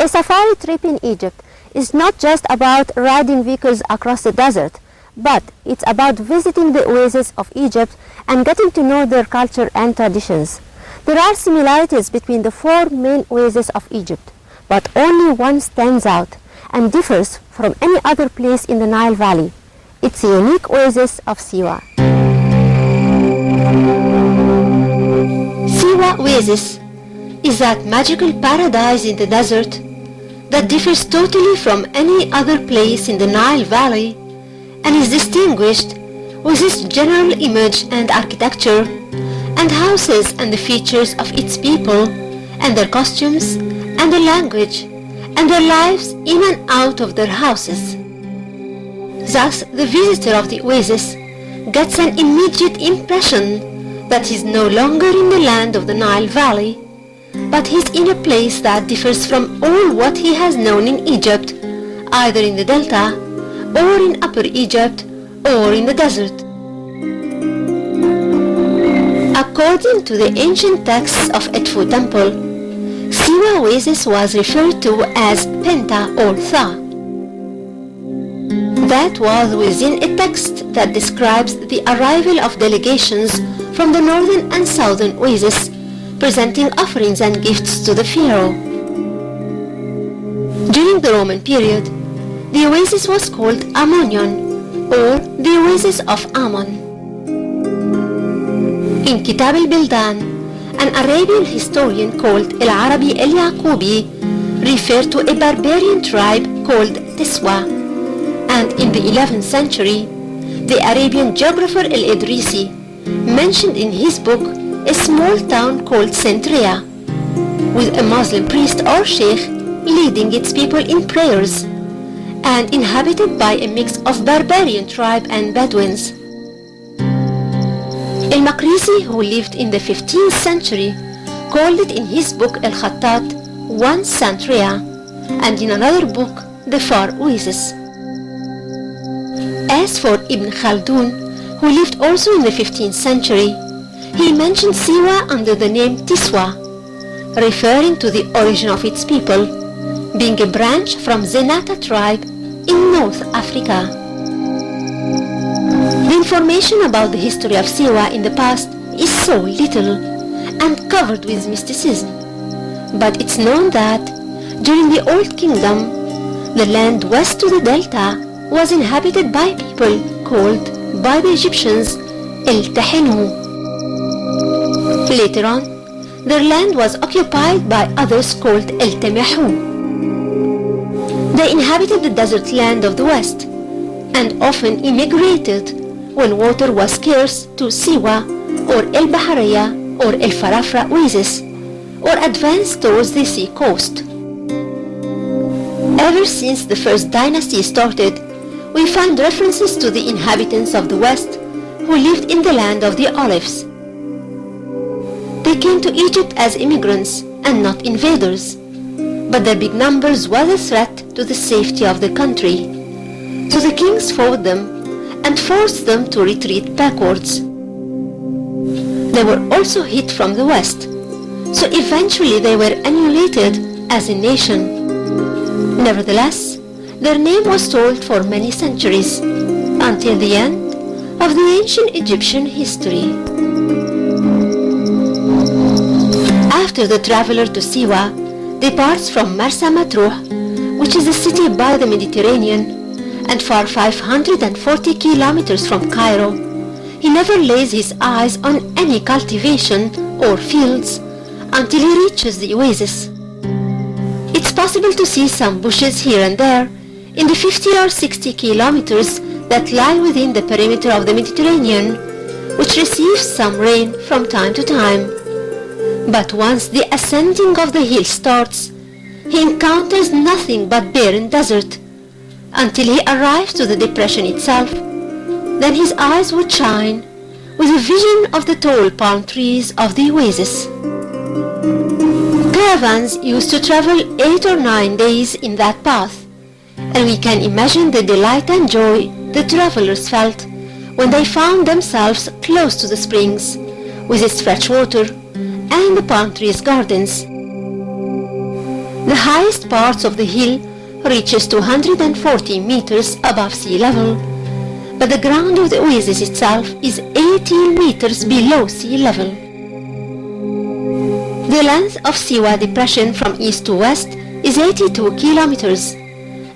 A safari trip in Egypt is not just about riding vehicles across the desert, but it's about visiting the oases of Egypt and getting to know their culture and traditions. There are similarities between the four main oases of Egypt, but only one stands out and differs from any other place in the Nile Valley. It's the unique oasis of Siwa. Siwa Oasis is that magical paradise in the desert that differs totally from any other place in the Nile Valley and is distinguished with its general image and architecture and houses and the features of its people and their costumes and their language and their lives in and out of their houses. Thus, the visitor of the oasis gets an immediate impression that he's no longer in the land of the Nile Valley, but he's in a place that differs from all what he has known in Egypt, either in the Delta, or in Upper Egypt, or in the desert. According to the ancient texts of Edfu Temple, Siwa Oasis was referred to as Penta or Tha. That was within a text that describes the arrival of delegations from the northern and southern oasis, presenting offerings and gifts to the pharaoh. During the Roman period, the oasis was called Ammonion, or the Oasis of Ammon. In Kitab al-Bildan, an Arabian historian called Al-Arabi al-Yaqubi referred to a barbarian tribe called Tiswa, and in the 11th century, the Arabian geographer Al-Idrisi mentioned in his book a small town called Centria, with a Muslim priest or sheikh leading its people in prayers, and inhabited by a mix of barbarian tribe and Bedouins. Al-Maqrisi, who lived in the 15th century, called it in his book Al-Khattat one Centria, and in another book the Far Oasis. As for Ibn Khaldun, who lived also in the 15th century, he mentioned Siwa under the name Tiswa, referring to the origin of its people, being a branch from Zenata tribe in North Africa. The information about the history of Siwa in the past is so little and covered with mysticism, but it's known that during the Old Kingdom, the land west to the Delta was inhabited by people called by the Egyptians El-Tahenu. Later on, their land was occupied by others called El-Tamahu. They inhabited the desert land of the west and often immigrated when water was scarce to Siwa or El-Bahariya or El-Farafra oasis, or advanced towards the sea coast. Ever since the first dynasty started, we find references to the inhabitants of the west who lived in the land of the olives. They came to Egypt as immigrants and not invaders, but their big numbers was a threat to the safety of the country. So the kings fought them and forced them to retreat backwards. They were also hit from the west, so eventually they were annihilated as a nation. Nevertheless, their name was told for many centuries, until the end of the ancient Egyptian history. After the traveler to Siwa departs from Marsa Matruh, which is a city by the Mediterranean, and far 540 kilometers from Cairo, he never lays his eyes on any cultivation or fields until he reaches the oasis. It's possible to see some bushes here and there in the 50 or 60 kilometers that lie within the perimeter of the Mediterranean, which receives some rain from time to time. But once the ascending of the hill starts, he encounters nothing but barren desert, until he arrives to the depression itself. Then his eyes would shine with a vision of the tall palm trees of the oasis. Caravans used to travel 8 or 9 days in that path, and we can imagine the delight and joy the travelers felt when they found themselves close to the springs, with its fresh water and the palm trees' gardens. The highest parts of the hill reaches 240 meters above sea level, but the ground of the oasis itself is 18 meters below sea level. The length of Siwa depression from east to west is 82 kilometers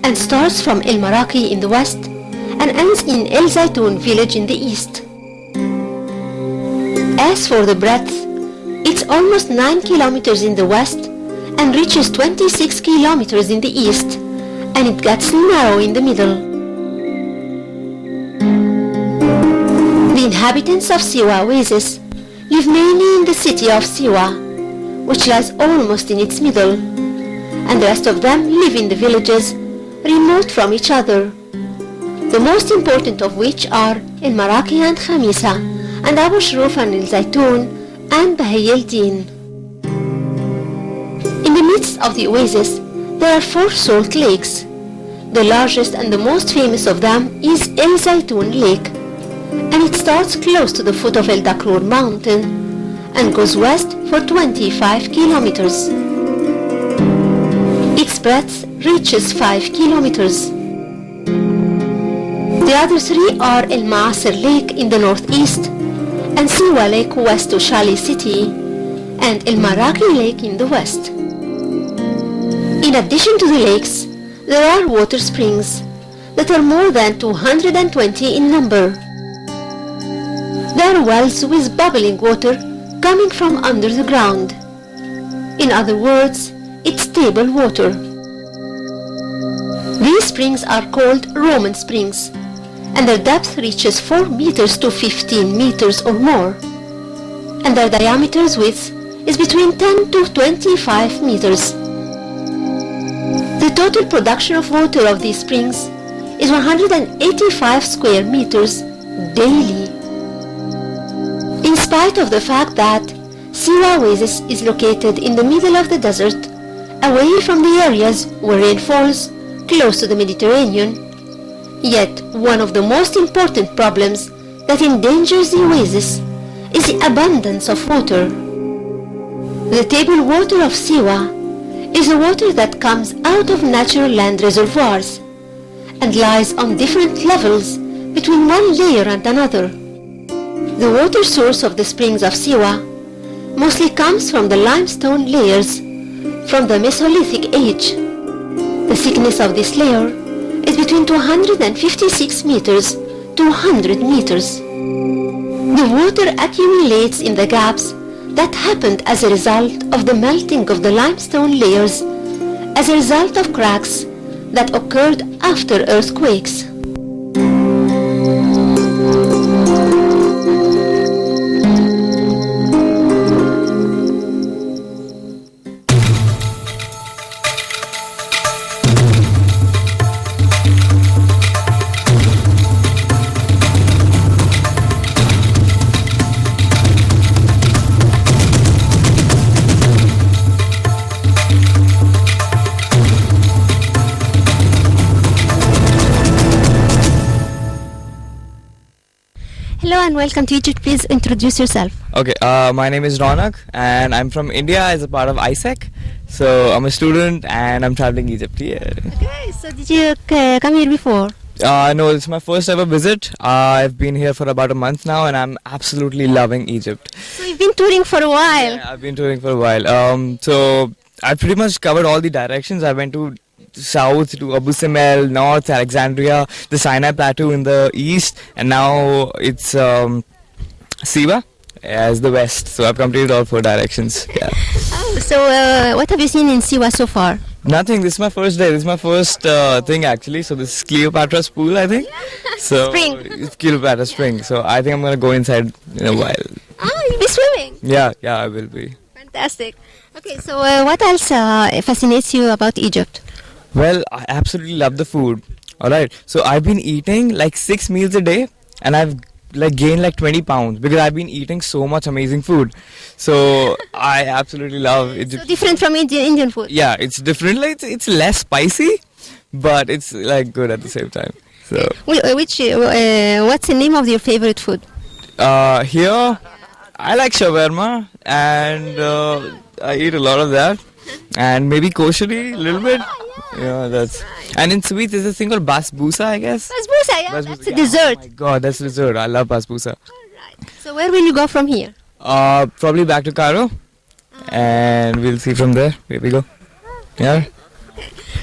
and starts from El Maraki in the west and ends in El Zaytun village in the east. As for the breadth, it's almost 9 kilometers in the west and reaches 26 kilometers in the east, and it gets narrow in the middle. The inhabitants of Siwa oasis live mainly in the city of Siwa, which lies almost in its middle, and the rest of them live in the villages remote from each other, the most important of which are El Maraki and Khamisa, and Abu Shruf and El Zaytun and Bahay El Din. In the midst of the oasis, there are 4 salt lakes. The largest and the most famous of them is El Zaytun Lake, and it starts close to the foot of El Dakrur mountain and goes west for 25 kilometers. Its breadth reaches 5 kilometers. The other 3 are El Maasir Lake in the northeast, and Siwa Lake west to Shali city, and El Maraki Lake in the west. In addition to the lakes, there are water springs that are more than 220 in number. There are wells with bubbling water coming from under the ground. In other words, it's stable water. These springs are called Roman springs, and their depth reaches 4 meters to 15 meters or more, and their diameter's width is between 10 to 25 meters. The total production of water of these springs is 185 square meters daily. In spite of the fact that Siwa oasis is located in the middle of the desert, away from the areas where rain falls, close to the Mediterranean, yet one of the most important problems that endangers the oasis is the abundance of water. The table water of Siwa is the water that comes out of natural land reservoirs and lies on different levels between one layer and another. The water source of the springs of Siwa mostly comes from the limestone layers from the Mesolithic age. The thickness of this layer is between 256 meters to 100 meters. The water accumulates in the gaps that happened as a result of the melting of the limestone layers as a result of cracks that occurred after earthquakes. Hello and welcome to Egypt. Please introduce yourself. Okay, my name is Ronak and I'm from India as a part of ISEC. So I'm a student and I'm traveling Egypt here. Okay, so did you come here before? No, it's my first ever visit. I've been here for about a month now and I'm absolutely loving Egypt. So you've been touring for a while. Yeah, I've been touring for a while. So I pretty much covered all the directions. I went to south to Abu Simbel, north Alexandria, the Sinai Plateau in the east, and now it's Siwa as the west. So I've completed all 4 directions. Yeah. Oh, so what have you seen in Siwa so far? Nothing. This is my first day. This is my first thing actually. So this is Cleopatra's pool, I think. So Spring. It's Cleopatra's spring. So I think I'm gonna go inside in a while. Oh, you'll be swimming. Yeah, I will be. Fantastic. Okay, so what else fascinates you about Egypt? Well, I absolutely love the food. Alright, so I've been eating like 6 meals a day and I've like gained like 20 pounds because I've been eating so much amazing food. So I absolutely love Egypt. So different from Indian food? Yeah, it's different. Like it's less spicy, but it's like good at the same time. So what's the name of your favorite food? Here, I like shawarma and I eat a lot of that. and maybe koshari a little bit. Yeah, that's. And in sweets, there's a thing called basbousa, I guess. Basbousa, yeah, Basbousa, that's a yeah. dessert. Oh my God, that's dessert. I love basbousa. So where will you go from here? Probably back to Cairo, and we'll see from there where we go. Yeah.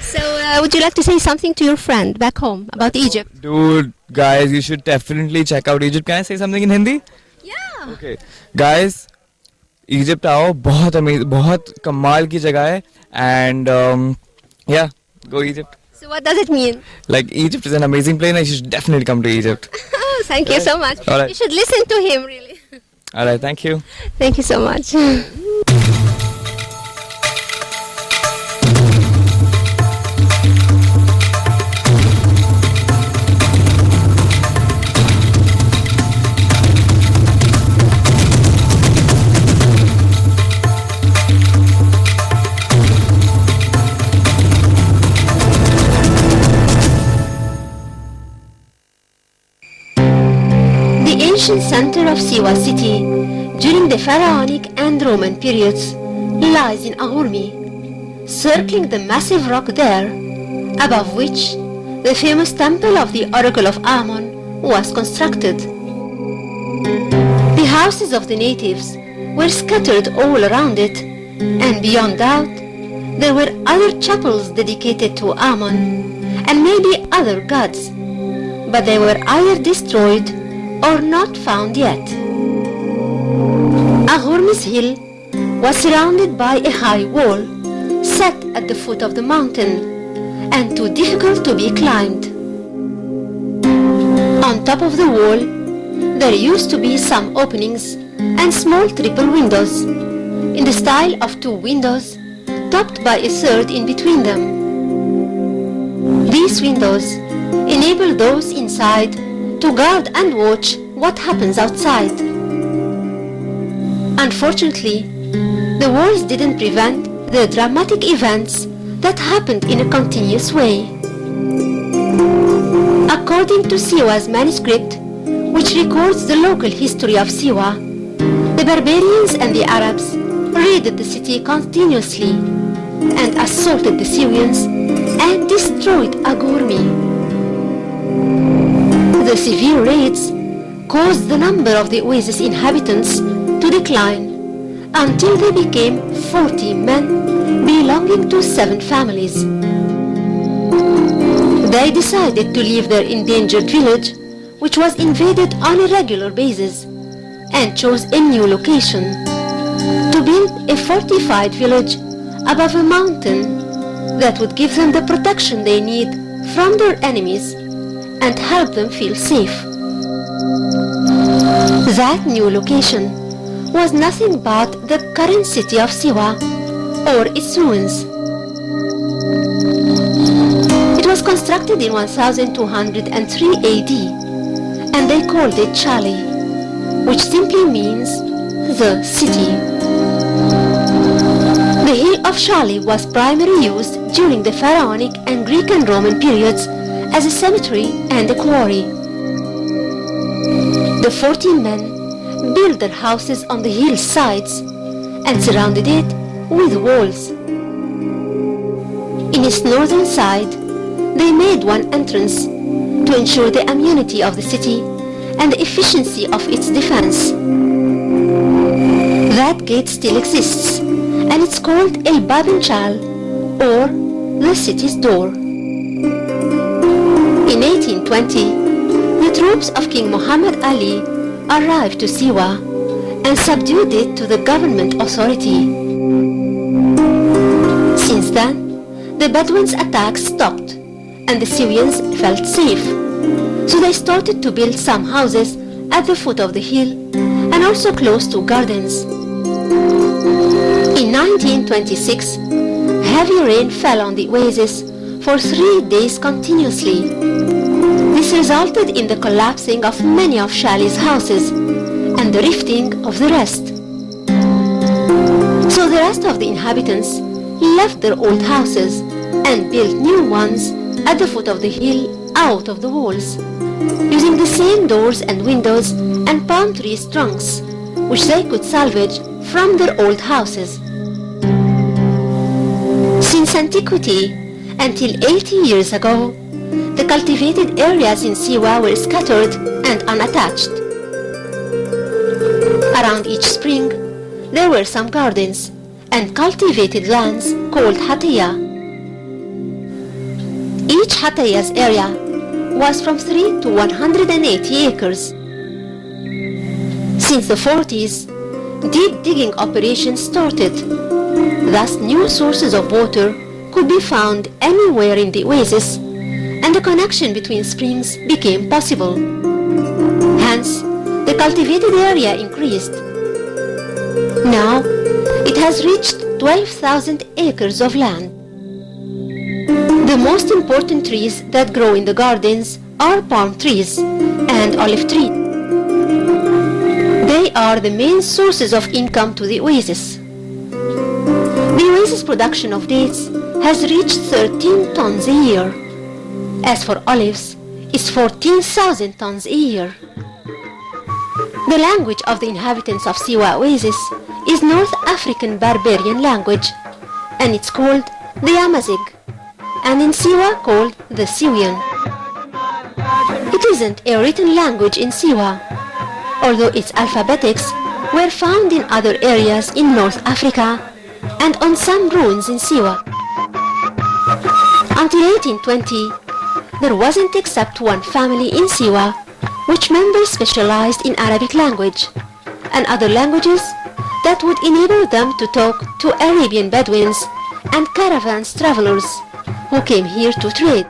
So would you like to say something to your friend back home about Egypt? Dude, guys, you should definitely check out Egypt. Can I say something in Hindi? Yeah. Okay, guys, Egypt आओ, बहुत amazing, बहुत कमाल की जगह है, and yeah, go Egypt. So what does it mean? Like Egypt is an amazing place, and you should definitely come to Egypt. Oh, thank you so much. All right. You should listen to him, really. All right, thank you. Thank you so much. The ancient center of Siwa city during the pharaonic and Roman periods lies in Ahurmi, circling the massive rock there, above which the famous temple of the Oracle of Ammon was constructed. The houses of the natives were scattered all around it, and beyond doubt, there were other chapels dedicated to Ammon and maybe other gods, but they were either destroyed or not found yet. Ahurmi's hill was surrounded by a high wall set at the foot of the mountain and too difficult to be climbed. On top of the wall, there used to be some openings and small triple windows in the style of two windows topped by a third in between them. These windows enable those inside to guard and watch what happens outside. Unfortunately, the walls didn't prevent the dramatic events that happened in a continuous way. According to Siwa's manuscript, which records the local history of Siwa, the barbarians and the Arabs raided the city continuously and assaulted the Syrians and destroyed Agurmi. The severe raids caused the number of the oasis inhabitants to decline until they became 40 men belonging to 7 families. They decided to leave their endangered village, which was invaded on a regular basis, and chose a new location to build a fortified village above a mountain that would give them the protection they need from their enemies and help them feel safe. That new location was nothing but the current city of Siwa or its ruins. It was constructed in 1203 AD and they called it Chali, which simply means the city. The hill of Chali was primarily used during the pharaonic and Greek and Roman periods as a cemetery and a quarry. The 14 men built their houses on the hill's sides and surrounded it with walls. In its northern side, they made one entrance to ensure the immunity of the city and the efficiency of its defense. That gate still exists, and it's called El Bab Chal, or the city's door. In 1820, the troops of King Muhammad Ali arrived to Siwa and subdued it to the government authority. Since then, the Bedouins' attacks stopped and the Syrians felt safe, so they started to build some houses at the foot of the hill and also close to gardens. In 1926, heavy rain fell on the oasis for 3 days continuously. This resulted in the collapsing of many of Shali's houses and the rifting of the rest. So the rest of the inhabitants left their old houses and built new ones at the foot of the hill out of the walls, using the same doors and windows and palm trees trunks which they could salvage from their old houses. Since antiquity, until 80 years ago, the cultivated areas in Siwa were scattered and unattached. Around each spring, there were some gardens and cultivated lands called hataya. Each hataya's area was from 3 to 180 acres. Since the 40s, deep digging operations started. Thus, new sources of water could be found anywhere in the oasis, and the connection between springs became possible. Hence, the cultivated area increased. Now, it has reached 12,000 acres of land. The most important trees that grow in the gardens are palm trees and olive trees. They are the main sources of income to the oasis. The oasis production of dates has reached 13 tons a year. As for olives, it's 14,000 tons a year. The language of the inhabitants of Siwa Oasis is North African barbarian language, and it's called the Amazigh, and in Siwa called the Siwian. It isn't a written language in Siwa, although its alphabetics were found in other areas in North Africa and on some ruins in Siwa. Until 1820, there wasn't except one family in Siwa which members specialized in Arabic language and other languages that would enable them to talk to Arabian Bedouins and caravans travelers who came here to trade.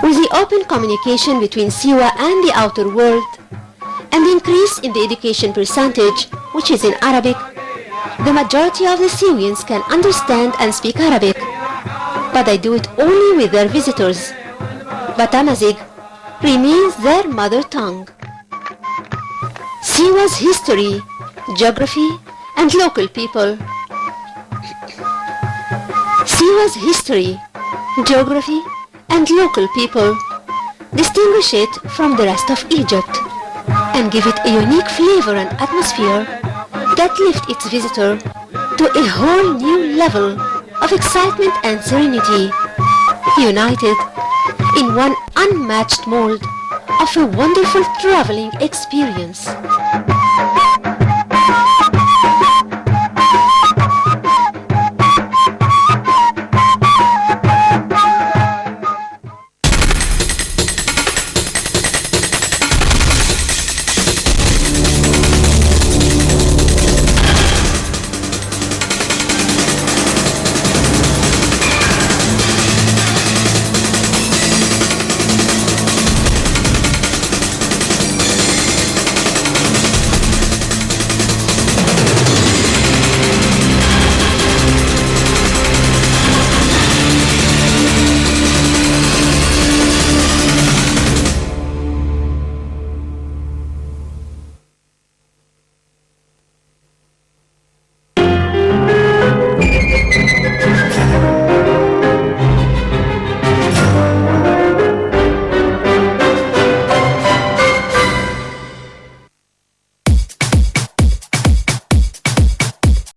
With the open communication between Siwa and the outer world, and the increase in the education percentage, which is in Arabic, the majority of the Siwians can understand and speak Arabic, but they do it only with their visitors. But Amazigh remains their mother tongue. Siwa's history, geography, and local people. Siwa's history, geography, and local people distinguish it from the rest of Egypt and give it a unique flavor and atmosphere that lift its visitor to a whole new level of excitement and serenity, united in one unmatched mold of a wonderful traveling experience.